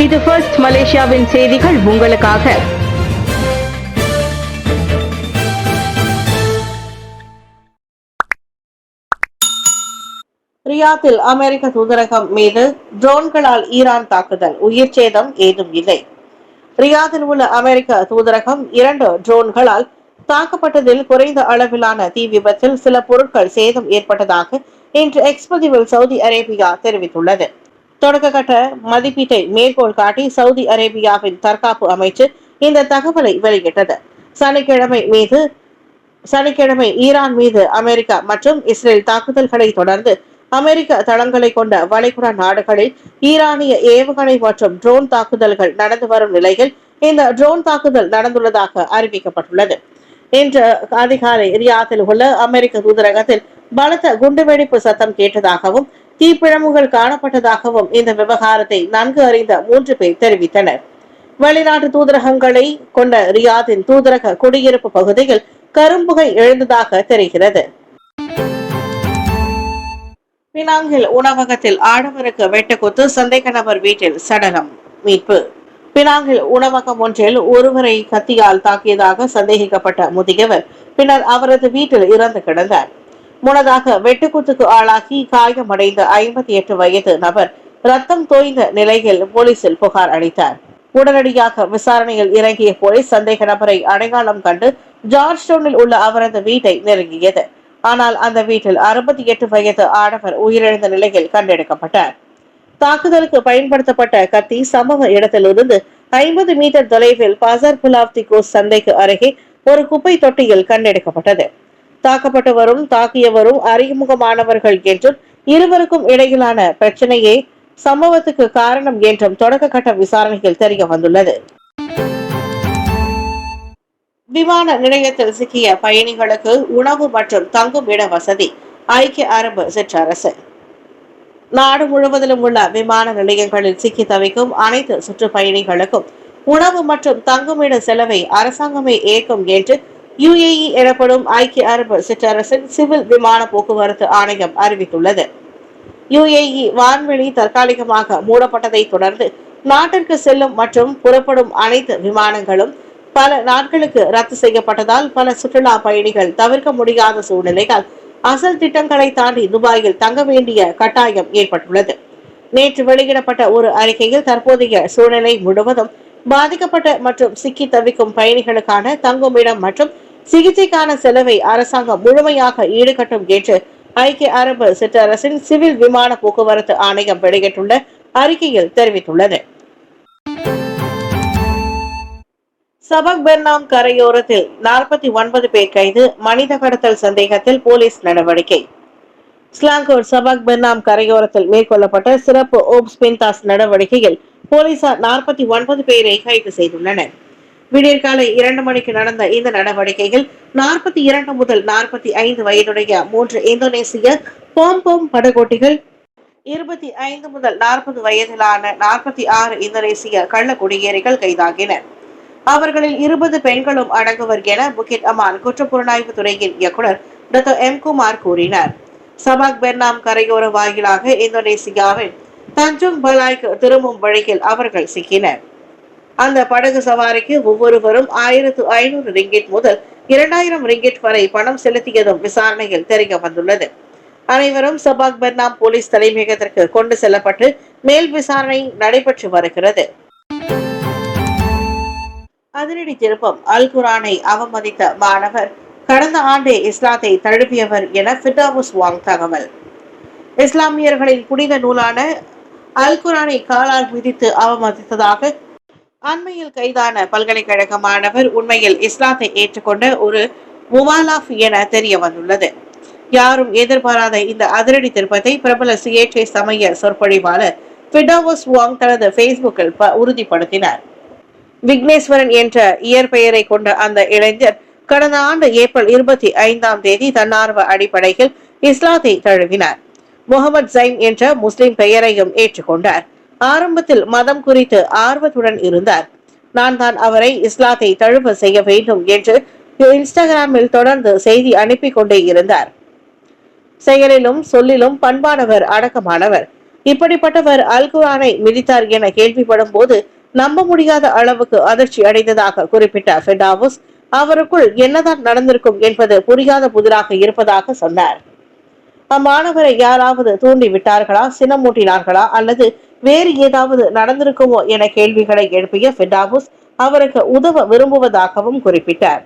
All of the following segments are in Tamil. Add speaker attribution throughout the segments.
Speaker 1: இது ஃபர்ஸ்ட் மலேசியாவின் செய்திகள் உங்களுக்காக.
Speaker 2: ரியாத்தில் அமெரிக்க தூதரகம் மீது ட்ரோன்களால் ஈரான் தாக்குதல், உயிர் சேதம் ஏதும் இல்லை. ரியாத்தில் உள்ள அமெரிக்க தூதரகம் 2 ட்ரோன்களால் தாக்கப்பட்டதில் குறைந்த அளவிலான தீ விபத்தில் சில பொருட்கள் சேதம் ஏற்பட்டதாக இன்று எக்ஸ் பதிவில் சவுதி அரேபியா தெரிவித்துள்ளது. தொடக்க கட்ட மதிப்பீட்டை மேற்கோள் காட்டி சவுதி அரேபியாவின் தற்காப்பு அமைச்சு இந்த தகவலை வெளியிட்டது. சனிக்கிழமை ஈரான் மீது அமெரிக்கா மற்றும் இஸ்ரேல் தாக்குதல்களை தொடர்ந்து அமெரிக்க தளங்களை கொண்ட வளைகுடா நாடுகளில் ஈரானிய ஏவுகணை மற்றும் ட்ரோன் தாக்குதல்கள் நடந்து வரும் நிலையில் இந்த ட்ரோன் தாக்குதல் நடந்துள்ளதாக அறிவிக்கப்பட்டுள்ளது. இன்று அதிகாலை ரியாத்தில் உள்ள அமெரிக்க தூதரகத்தில் பலத்த குண்டுவெடிப்பு சத்தம் கேட்டதாகவும் தீப்பிழம்புகள் காணப்பட்டதாகவும் இந்த விவகாரத்தை நன்கு அறிந்த 3 பேர் தெரிவித்தனர். வெளிநாட்டு தூதரகங்களை கொண்ட ரியாதின் தூதரக குடியிருப்பு பகுதியில் கரும்புகை எழுந்ததாக தெரிகிறது. பினாங்கில் உணவகத்தில் ஆடவருக்கு வெட்டுக்குத்து, சந்தேக நபர் வீட்டில் சடலம் மீட்பு. பினாங்கில் உணவகம் ஒன்றில் ஒருவரை கத்தியால் தாக்கியதாக சந்தேகிக்கப்பட்ட முதியவர் பின்னர் அவரது வீட்டில் இறந்து கிடந்தார். முன்னதாக வெட்டுக்குத்துக்கு ஆளாகி காயமடைந்த 58 வயது நபர் ரத்தம் தோய்ந்த நிலையில் போலீசில் புகார் அளித்தார். உடனடியாக விசாரணையில் இறங்கிய போலீஸ் சந்தேக நபரை அடையாளம் கண்டு ஜார்ஜ் டவுனில் உள்ள அவரது வீட்டை நெருங்கியது. ஆனால் அந்த வீட்டில் 68 வயது ஆடவர் உயிரிழந்த நிலையில் கண்டெடுக்கப்பட்டார். தாக்குதலுக்கு பயன்படுத்தப்பட்ட கத்தி சம்பவ இடத்திலிருந்து 50 மீட்டர் தொலைவில் பசார் புலாவ்திகோ சந்தைக்கு அருகே ஒரு குப்பை தொட்டியில் கண்டெடுக்கப்பட்டது. தாக்கப்பட்டவரும் தாக்கியவரும் அறிமுகமானவர்கள் என்றும் இருவருக்கும் இடையிலான பிரச்சனையே சம்பவத்துக்கு காரணம் என்றும் தொடக்க கட்ட விசாரணையில் தெரிய வந்துள்ளது. விமான நிலையத்தில் சிக்கிய பயணிகளுக்கு உணவு மற்றும் தங்கும் இட வசதி ஐக்கிய அரபு சிற்றரசு. நாடு முழுவதிலும் உள்ள விமான நிலையங்களில் சிக்கி தவிக்கும் அனைத்து சுற்றுப்பயணிகளுக்கும் உணவு மற்றும் தங்குமிட செலவை அரசாங்கமே ஏற்கும் என்று UAE எனப்படும் ஐக்கிய அரபு சிற்றரசின் சிவில் விமான போக்குவரத்து ஆணையம் அறிவித்துள்ளது. UAE வான்வெளி தற்காலிகமாக மூடப்பட்டதை தொடர்ந்து நாட்டிற்கு செல்லும் மற்றும் புறப்படும் அனைத்து விமானங்களும் பல நாட்களுக்கு ரத்து செய்யப்பட்டதால் பல சுற்றுலா பயணிகள் தவிர்க்க முடியாத சூழ்நிலையால் அசல் திட்டங்களை தாண்டி துபாயில் தங்க வேண்டிய கட்டாயம் ஏற்பட்டுள்ளது. நேற்று வெளியிடப்பட்ட ஒரு அறிக்கையில் தற்போதைய சூழ்நிலை முழுவதும் பாதிக்கப்பட்ட மற்றும் சிக்கி தவிக்கும் பயணிகளுக்கான தங்குமிடம் மற்றும் சிகிச்சைக்கான செலவை அரசாங்கம் முழுமையாக ஈடுகட்டும் என்று ஐக்கிய அரபு சிற்றரசின் சிவில் விமான போக்குவரத்து ஆணையம் வெளியிட்டுள்ள அறிக்கையில் தெரிவித்துள்ளது. சபக் பெர்னாம் கரையோரத்தில் 49 பேர் கைது, மனித கடத்தல் சந்தேகத்தில் போலீஸ் நடவடிக்கை. ஸ்லாங்கூர் சபக் பெர்னாம் கரையோரத்தில் மேற்கொள்ளப்பட்ட சிறப்பு ஓப்ஸ் பின்தாஸ் நடவடிக்கையில் போலீசார் 49 பேரை கைது செய்துள்ளனர். விடியற்காலை 2 மணிக்கு நடந்த இந்த நடவடிக்கையில் 42 முதல் 45 வயதுடைய 3 இந்தோனேசிய போம் படகோட்டிகள், 25 முதல் 40 வயதிலான 46 இந்தோனேசிய கள்ள குடியேறிகள் கைதாகினர். அவர்களில் 20 பெண்களும் அடங்குவர் என புக்கிட் அமான் குற்றப்புலனாய்வு துறையின் இயக்குனர் டாக்டர் M. குமார் கூறினார். சபாக் பெர்னாம் கரையோர வாயிலாக இந்தோனேசியாவின் தஞ்சுங் பலாய்க்கு திரும்பும் வழியில் அவர்கள் சிக்கினர். அந்த படகு சவாரிக்கு ஒவ்வொருவரும் 1500 ரிங்கிட் முதல் 2000 ரிங்கிட் வரை பணம் செலுத்தியதும் விசாரணையில் தெரிய வந்துள்ளது. அனைவரும் சபாக் பெர்னாம் போலீஸ் தலைமையகத்திற்கு கொண்டு செல்லப்பட்டு மேல் விசாரணை நடைபெற்று வருகிறது. அதிரடி திருப்பம், அல் குரானை அவமதித்த மாணவர் கடந்த ஆண்டே இஸ்லாத்தை தழுவியவர் என ஃபிர்டவுஸ் வாங் தகவல். இஸ்லாமியர்களின் புனித நூலான அல் குரானை காலால் மிதித்து அவமதித்ததாக அண்மையில் கைதான பல்கலைக்கழக மாணவர் உண்மையில் இஸ்லாத்தை ஏற்றுக்கொண்ட ஒரு முவாலாஃப் என தெரிய வந்துள்ளது. யாரும் எதிர்பாராத இந்த அதிரடி திருப்பத்தை பிரபல சுயேட்சை சமய சொற்பொழிவாளர் ஃபிர்டவுஸ் வாங் தனது பேஸ்புக்கில் உறுதிப்படுத்தினார். விக்னேஸ்வரன் என்ற இயற்பெயரை கொண்ட அந்த இளைஞர் கடந்த ஆண்டு ஏப்ரல் 25ஆம் தேதி தன்னார்வ அடிப்படையில் இஸ்லாத்தை தழுவினார். முகமது ஜைம் என்ற முஸ்லிம் பெயரையும் ஏற்றுக்கொண்டார். ஆரம்பத்தில் மதம் குறித்து ஆர்வத்துடன் இருந்தார். நான் தான் அவரை இஸ்லாத்தை தழுவ செய்ய வேண்டும் என்று இன்ஸ்டாகிராமில் தொடர்ந்து செய்தி அனுப்பி கொண்டே இருந்தார். செயலிலும் சொல்லிலும் பண்பானவர், அடக்கமானவர். இப்படிப்பட்டவர் அல் குரானை மிதித்தார் என கேள்விப்படும் போது நம்ப முடியாத அளவுக்கு அதிர்ச்சி அடைந்ததாக குறிப்பிட்ட ஃபெடாவுஸ், அவருக்குள் என்னதான் நடந்திருக்கும் என்பது புரியாத புதிராக இருப்பதாக சொன்னார். அம்மாணவரை யாராவது தூண்டி விட்டார்களா, சினமூட்டினார்களா அல்லது வேறு ஏதாவது நடந்திருக்குமோ என கேள்விகளை எழுப்பிய ஃபெடாவுஸ் அவருக்கு உதவ விரும்புவதாகவும் குறிப்பிட்டார்.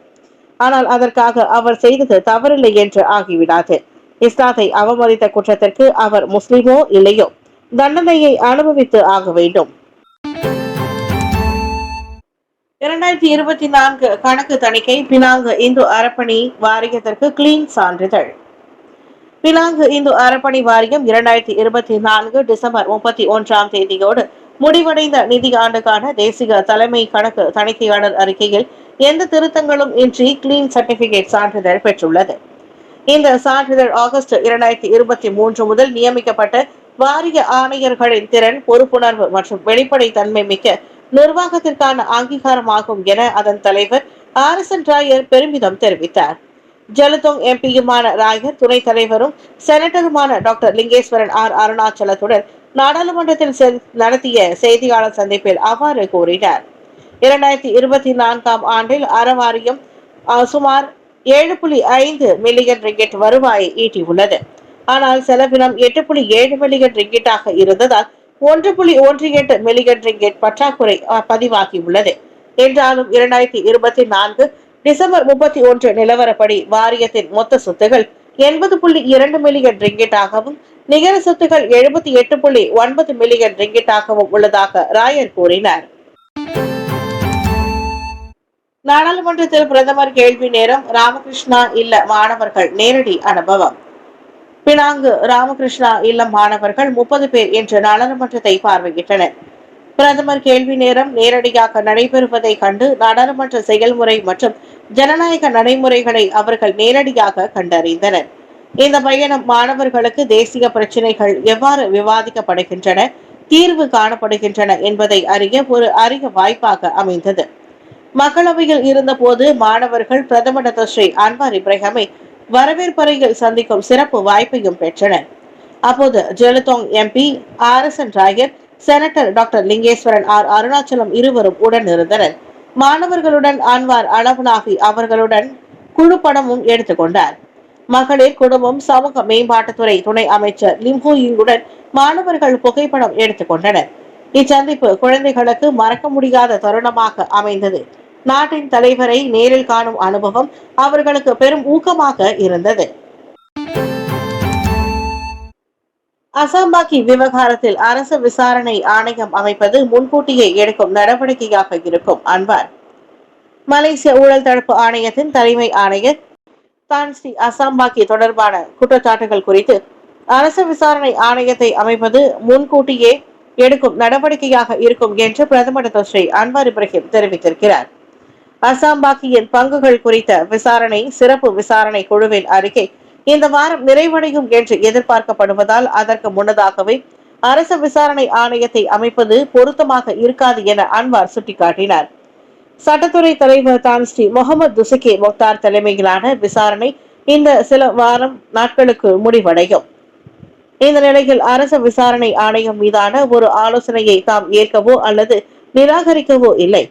Speaker 2: ஆனால் அதற்காக அவர் செய்தது தவறில்லை என்று ஆகிவிடாது. இஸ்லாத்தை அவமதித்த குற்றத்திற்கு அவர் முஸ்லிமோ இல்லையோ தண்டனையை அனுபவித்து ஆக வேண்டும். 2024 கணக்கு தணிக்கை பினாங்கு இந்து அறப்பணி வாரியத்திற்கு கிளீன் சான்றிதழ். பினாங்கு இந்து அறப்பணி வாரியம் 2024 டிசம்பர் 31ஆம் தேதியோடு முடிவடைந்த நிதியாண்டுக்கான தேசிய தலைமை கணக்கு தணிக்கையாளர் அறிக்கையில் எந்த திருத்தங்களும் இன்றி கிளீன் சர்டிபிகேட் சான்றிதழ் பெற்றுள்ளது. இந்த சான்றிதழ் ஆகஸ்ட் 2023 முதல் நியமிக்கப்பட்ட வாரிய ஆணையர்களின் திறன், பொறுப்புணர்வு மற்றும் வெளிப்படை தன்மை மிக்க நிர்வாகத்திற்கான அங்கீகாரமாகும் என அதன் தலைவர் ஆரிசன் ராயர் பெருமிதம் தெரிவித்தார். ஜலுத்தோங் எம்பியுமான ராயர் துணைத் தலைவரும் செனட்டருமான டாக்டர் லிங்கேஸ்வரன் ஆர் அருணாச்சலத்துடன் நாடாளுமன்றத்தில் நடத்திய செய்தியாளர் சந்திப்பில் அவ்வாறு கூறினார். 2024ஆம் ஆண்டில் அறவாரியம் சுமார் 7.5 மில்லியன் ரிங்கெட் வருவாயை ஈட்டியுள்ளது. ஆனால் செலவினம் 8.7 மில்லியன் ரிங்கெட்டாக இருந்ததால் 1.18 மில்லியன் ரிங்கெட் பற்றாக்குறை பதிவாகியுள்ளது. என்றாலும் 2024 டிசம்பர் 31 நிலவரப்படி வாரியத்தின் மொத்த சொத்துகள் 80.2 மில்லியன் ரிங்கெட்டாகவும் நிகர சொத்துகள் 78.9 மில்லியன் ரிங்கெட்டாகவும் உள்ளதாக ராயர் கூறினார். நாடாளுமன்றத்தில் பிரதமர் கேள்வி நேரம். ராமகிருஷ்ணா இல்ல மாணவர்கள் நேரடி அனுபவம். பினாங்கு ராமகிருஷ்ணா இல்லம் மாணவர்கள் 30 பேர் என்ற நாடாளுமன்றத்தை பார்வையிட்டனர். பிரதமர் கேள்வி நேரம் நேரடியாக நடைபெறுவதை கண்டு நாடாளுமன்ற செயல்முறை மற்றும் ஜனநாயக நடைமுறைகளை அவர்கள் நேரடியாக கண்டறிந்தனர். இந்த பயணம் மாணவர்களுக்கு தேசிய பிரச்சினைகள் எவ்வாறு விவாதிக்கப்படுகின்றன, தீர்வு காணப்படுகின்றன என்பதை அறிய ஒரு அரிய வாய்ப்பாக அமைந்தது. மக்களவையில் இருந்தபோது மாணவர்கள் பிரதமர் டாக்டர் ஸ்ரீ அன்வார் இப்ராஹிமை வரவேற்பறையில் சந்திக்கும் சிறப்பு வாய்ப்பையும் பெற்றனர். அப்போது Jelutong MP RSN Rayer, senator doctor Lingeshwaran R Arunachalam இருவரும் உடன் இருந்தனர். மாணவர்களுடன் அன்வார் அளவனாகி அவர்களுடன் குழு படமும் எடுத்துக்கொண்டார். மகளிர் குடும்பம் சமூக மேம்பாட்டுத்துறை துணை அமைச்சர் லிம்ஹூயிங்குடன் மாணவர்கள் புகைப்படம் எடுத்துக்கொண்டனர். இச்சந்திப்பு குழந்தைகளுக்கு மறக்க முடியாத தருணமாக அமைந்தது. நாட்டின் தலைவரை நேரில் காணும் அனுபவம் அவர்களுக்கு பெரும் ஊக்கமாக இருந்தது. அசாம்பாக்கி விவகாரத்தில் அரசு விசாரணை ஆணையம் அமைப்பது முன்கூட்டியே எடுக்கும் நடவடிக்கையாக இருக்கும் அன்வார். மலேசிய ஊழல் தடுப்பு ஆணையத்தின் தலைமை ஆணையர் தான் ஸ்ரீ அசாம்பாக்கி தொடர்பான குற்றச்சாட்டுகள் குறித்து அரசு விசாரணை ஆணையத்தை அமைப்பது முன்கூட்டியே எடுக்கும் நடவடிக்கையாக இருக்கும் என்று பிரதமர் டாக்டர் ஸ்ரீ அன்வார் இப்ராஹிம் தெரிவித்திருக்கிறார். அசாம்பாக்கியின் பங்குகள் குறித்த விசாரணை சிறப்பு விசாரணை குழுவின் அறிக்கை இந்த வாரம் நிறைவடையும் என்று எதிர்பார்க்கப்படுவதால் அதற்கு முன்னதாகவே அரசு விசாரணை ஆணையத்தை அமைப்பது பொருத்தமாக இருக்காது என அன்வார் சுட்டிக்காட்டினார். சட்டத்துறை தலைவர் தான் ஸ்ரீ முகமது துசுகே முக்தார் தலைமையிலான விசாரணை இந்த சில நாட்களுக்கு முடிவடையும். இந்த நிலையில் அரசு விசாரணை ஆணையம் மீதான ஒரு ஆலோசனையை தாம் ஏற்கவோ அல்லது நிராகரிக்கவோ இல்லை.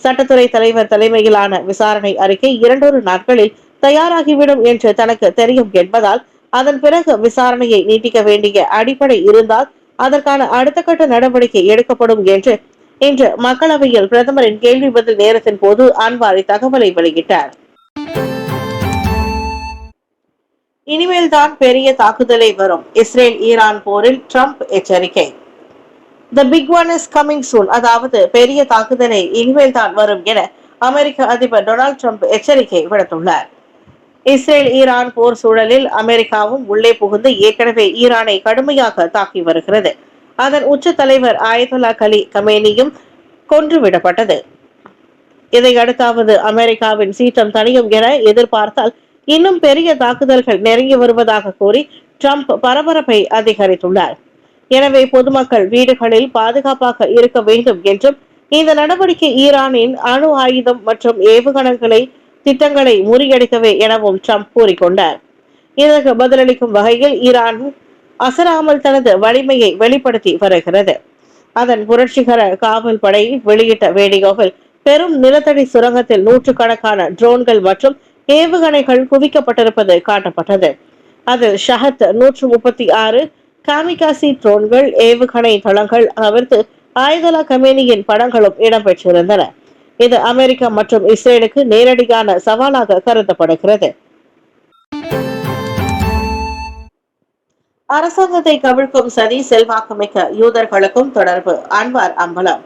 Speaker 2: சட்டத்துறை தலைவர் தலைமையிலான விசாரணை அறிக்கை 2 நாட்களில் தயாராகிவிடும் என்று தனக்கு தெரியும் என்பதால் அதன் பிறகு விசாரணையை நீட்டிக்க வேண்டிய அடிப்படை இருந்தால் அதற்கான அடுத்த கட்ட நடவடிக்கை எடுக்கப்படும் என்று இன்று மக்களவையில் பிரதமரின் கேள்வி பதில் நேரத்தின் போது அன்வார் தகவலை வெளியிட்டார். இனிமேல் தான் பெரிய தாக்குதலை வரும். இஸ்ரேல் ஈரான் போரில் ட்ரம்ப் எச்சரிக்கை. The big one is coming soon. அதாவது பெரிய தாக்குதலை இனிமேல் தான் வரும் என அமெரிக்க அதிபர் டொனால்ட் ட்ரம்ப் எச்சரிக்கை விடுத்துள்ளார். இஸ்ரேல் ஈரான் போர் சூழலில் அமெரிக்காவும் உள்ளே புகுந்து ஏற்கனவே ஈரானை கடுமையாக தாக்கி வருகிறது. அதன் உச்ச தலைவர் ஆயத்துல்லா அலி கமேனியும் கொன்றுவிடப்பட்டது. இதையடுத்தாவது அமெரிக்காவின் சீற்றம் தணியும் என எதிர்பார்த்தால் இன்னும் பெரிய தாக்குதல்கள் நெருங்கி வருவதாக கூறி ட்ரம்ப் பரபரப்பை அதிகரித்துள்ளார். எனவே பொதுமக்கள் வீடுகளில் பாதுகாப்பாக இருக்க வேண்டும் என்றும் இந்த நடவடிக்கை ஈரானின் அணு ஆயுதம் மற்றும் ஏவுகணைகளை திட்டங்களை முறியடிக்கவே எனவும் ட்ரம்ப் கூறிக்கொண்டார். இதற்கு பதிலளிக்கும் வகையில் ஈரான் அசராமல் தனது வலிமையை வெளிப்படுத்தி வருகிறது. அதன் புரட்சிகர காவல் படை வெளியிட்ட வீடியோவில் பெரும் நிலத்தடி சுரங்கத்தில் நூற்றுக்கணக்கான ட்ரோன்கள் மற்றும் ஏவுகணைகள் குவிக்கப்பட்டிருப்பது காட்டப்பட்டது. அதில் ஷஹத் 136 காமிகாசி ட்ரோன்கள், ஏவுகணை தளங்கள் தவிர்த்து ஆயுதலா கமேனியின் படங்களும் இடம்பெற்றிருந்தன. இது அமெரிக்கா மற்றும் இஸ்ரேலுக்கு நேரடியான சவாலாக கருதப்படுகிறது. அரசாங்கத்தை கவிழ்க்கும் சதி செல்வாக்குமிக்க யூதர்களுக்கும் தொடர்பு, அன்வார் அம்பலம்.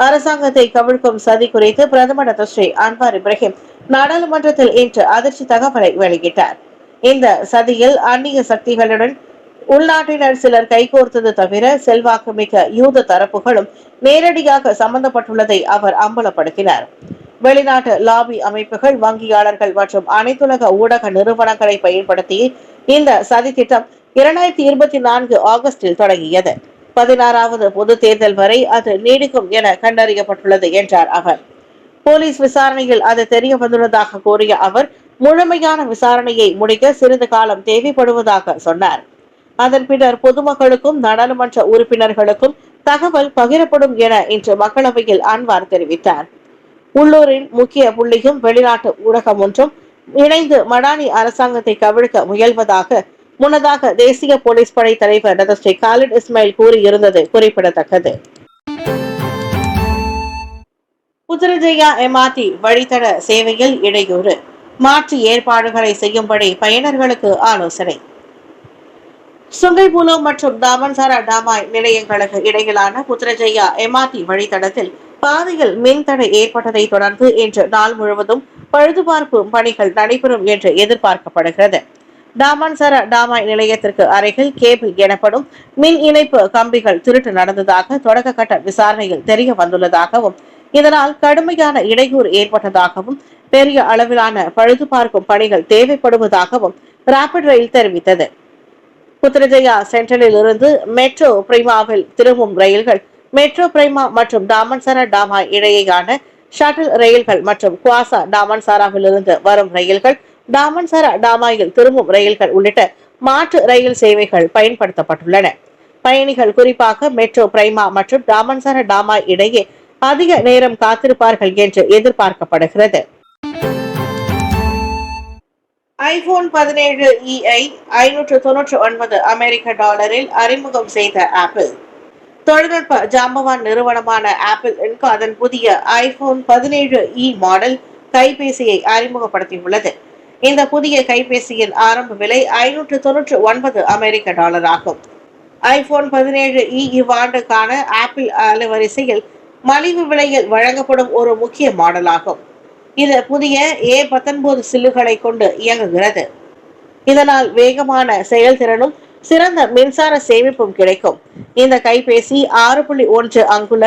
Speaker 2: அரசாங்கத்தை கவிழ்க்கும் சதி குறித்து பிரதமர் ஸ்ரீ அன்வார் இப்ராஹிம் நாடாளுமன்றத்தில் இன்று அதிர்ச்சி தகவலை வெளியிட்டார். இந்த சதியில் அந்நிய சக்திகளுடன் உள்நாட்டினர் சிலர் கைகோர்த்தது தவிர செல்வாக்குமிக்க யூத தரப்புகளும் நேரடியாக சம்பந்தப்பட்டுள்ளதை அவர் அம்பலப்படுத்தினார். வெளிநாட்டு லாபி அமைப்புகள், வங்கியாளர்கள் மற்றும் அனைத்துலக ஊடக நிறுவனங்களை பயன்படுத்தி இந்த சதி திட்டம் 2024 ஆகஸ்டில் தொடங்கியது. 16வது பொது தேர்தல் வரை அது நீடிக்கும் என கண்டறியப்பட்டுள்ளது என்றார் அவர். போலீஸ் விசாரணையில் அது தெரிய வந்துள்ளதாக கூறிய அவர், முழுமையான விசாரணையை முடிக்க சிறிது காலம் தேவைப்படுவதாக சொன்னார். அதன் பின்னர் பொதுமக்களுக்கும் நாடாளுமன்ற உறுப்பினர்களுக்கும் தகவல் பகிரப்படும் என இன்று மக்களவையில் அன்வார் தெரிவித்தார். உள்ளூரின் முக்கிய புள்ளியும் வெளிநாட்டு ஊடகம் ஒன்றும் இணைந்து மடானி அரசாங்கத்தை கவிழ்க்க முயல்வதாக முன்னதாக தேசிய போலீஸ் படை தலைவர் ஸ்ரீ காலித் இஸ்மாயில் கூறியிருந்தது குறிப்பிடத்தக்கது. புத்ரஜயா MRT வழித்தட சேவையில் இடையூறு, மாற்று ஏற்பாடுகளை செய்யும்படி பயனர்களுக்கு ஆலோசனை. சுங்கைபுலோ மற்றும் தாமன்சாரா டாமாய் நிலையங்களுக்கு இடையிலான புத்ரஜயா MRT வழித்தடத்தில் பாதையில் மின்தடை ஏற்பட்டதை தொடர்ந்து இன்று நாள் முழுவதும் பழுதுபார்ப்பு பணிகள் நடைபெறும் என்று எதிர்பார்க்கப்படுகிறது. டாமன்சாரா டாமாய் நிலையத்திற்கு அருகில் கேபிள் எனப்படும் மின் இணைப்பு கம்பிகள் திருட்டு நடந்ததாக தொடக்க கட்ட விசாரணையில் தெரிய வந்துள்ளதாகவும், இதனால் கடுமையான இடையூறு ஏற்பட்டதாகவும், பெரிய அளவிலான பழுதுபார்க்கும் பணிகள் தேவைப்படுவதாகவும் ராபிட் ரயில் தெரிவித்தது. புத்ரஜயா சென்ட்ரலில் இருந்து மெட்ரோ பிரிமாவில் திரும்பும் ரயில்கள், மெட்ரோ பிரிமா மற்றும் டாமன்சாரா டாமாய் இடையேயான ஷட்டில் ரயில்கள் மற்றும் குவாசா டாமன்சாராவில் இருந்து வரும் ரயில்கள், டாமன்சாரா டாமாயில் திரும்பும் ரயில்கள் உள்ளிட்ட மாற்று ரயில் சேவைகள் பயன்படுத்தப்பட்டுள்ளன. பயணிகள் குறிப்பாக மெட்ரோ பிரைமா மற்றும் டாமன்சாரா டாமாய் இடையே அதிக நேரம் காத்திருப்பார்கள் என்று எதிர்பார்க்கப்படுகிறது. ஐபோன் 17e $599 அமெரிக்க அறிமுகம் செய்த ஆப்பிள். தொழில்நுட்ப ஜாம்பவான் நிறுவனமான ஆப்பிள் இன்க் அதன் புதிய ஐபோன் 17e மாடல் கைபேசியை அறிமுகப்படுத்தியுள்ளது. இந்த புதிய கைபேசியின் ஆரம்ப விலை $599 அமெரிக்க ஆகும். ஐபோன் 17e இவ்வாண்டுக்கான ஆப்பிள் அலைவரிசையில் மலிவு விலையில் வழங்கப்படும் ஒரு முக்கிய மாடலாகும். இது புதிய A19 சில்லுகளை கொண்டு இயங்குகிறது. இதனால் வேகமான செயல்திறனும் சிறந்த மின்சார சேமிப்பும் கிடைக்கும். இந்த கைபேசி 6.1 அங்குல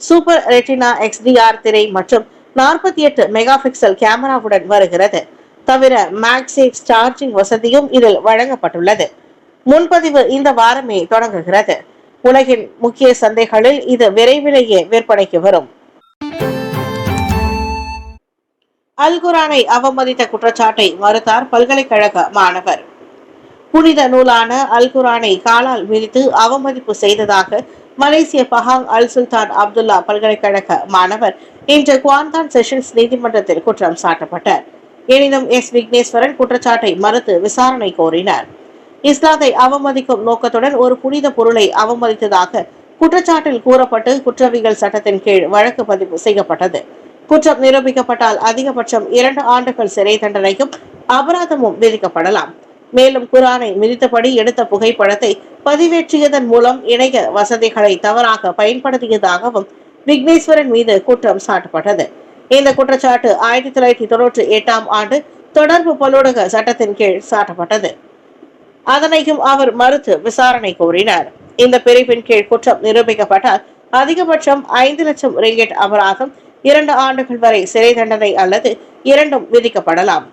Speaker 2: சூப்பர் ரெட்டினா XDR திரை மற்றும் 48 மெகா பிக்சல் கேமராவுடன் வருகிறது. தவிர மேக்சேஃப் சார்ஜிங் வசதியும் இதில் வழங்கப்பட்டுள்ளது. முன்பதிவு இந்த வாரமே தொடங்குகிறது. உலகின் முக்கிய சந்தைகளில் இது விரைவிலேயே விற்பனைக்கு வரும். அல் குரானை அவமதித்த குற்றச்சாட்டை மறுத்தார் பல்கலைக்கழக மாணவர். புனித நூலான அல் குரானை காலால் மிதித்து அவமதிப்பு செய்ததாக மலேசிய பஹாங் அல் சுல்தான் அப்துல்லா பல்கலைக்கழக மாணவர் இன்று குவாந்தான் செஷன்ஸ் நீதிமன்றத்தில் குற்றம் சாட்டப்பட்டார். எனினும் விக்னேஸ்வரன் குற்றச்சாட்டை மறுத்து விசாரணை கோரினார். இஸ்லாத்தை அவமதிக்கும் நோக்கத்துடன் ஒரு புனித பொருளை அவமதித்ததாக குற்றச்சாட்டில் கூறப்பட்டு குற்றவியல் சட்டத்தின் கீழ் வழக்கு பதிவு செய்யப்பட்டது. குற்றம் நிரூபிக்கப்பட்டால் அதிகபட்சம் 2 ஆண்டுகள் சிறை தண்டனையும் அபராதமும் விதிக்கப்படலாம். மேலும் குரானை மிதித்தபடி எடுத்த புகைப்படத்தை பதிவேற்றியதன் மூலம் இணைய வசதிகளை தவறாக பயன்படுத்தியதாகவும் விக்னேஸ்வரன் மீது குற்றம் சாட்டப்பட்டது. இந்த குற்றச்சாட்டு 1998 ஆண்டு தொடர்பு பல்லூடக சட்டத்தின் கீழ் சாட்டப்பட்டது. அதனையும் அவர் மறுத்து விசாரணை கோரினார். இந்த பிரிவின் கீழ் குற்றம் நிரூபிக்கப்பட்டால் அதிகபட்சம் 5 லட்சம் ரிங்கெட் அபராதம், 2 ஆண்டுகள் வரை சிறை தண்டனை அல்லது இரண்டும் விதிக்கப்படலாம்.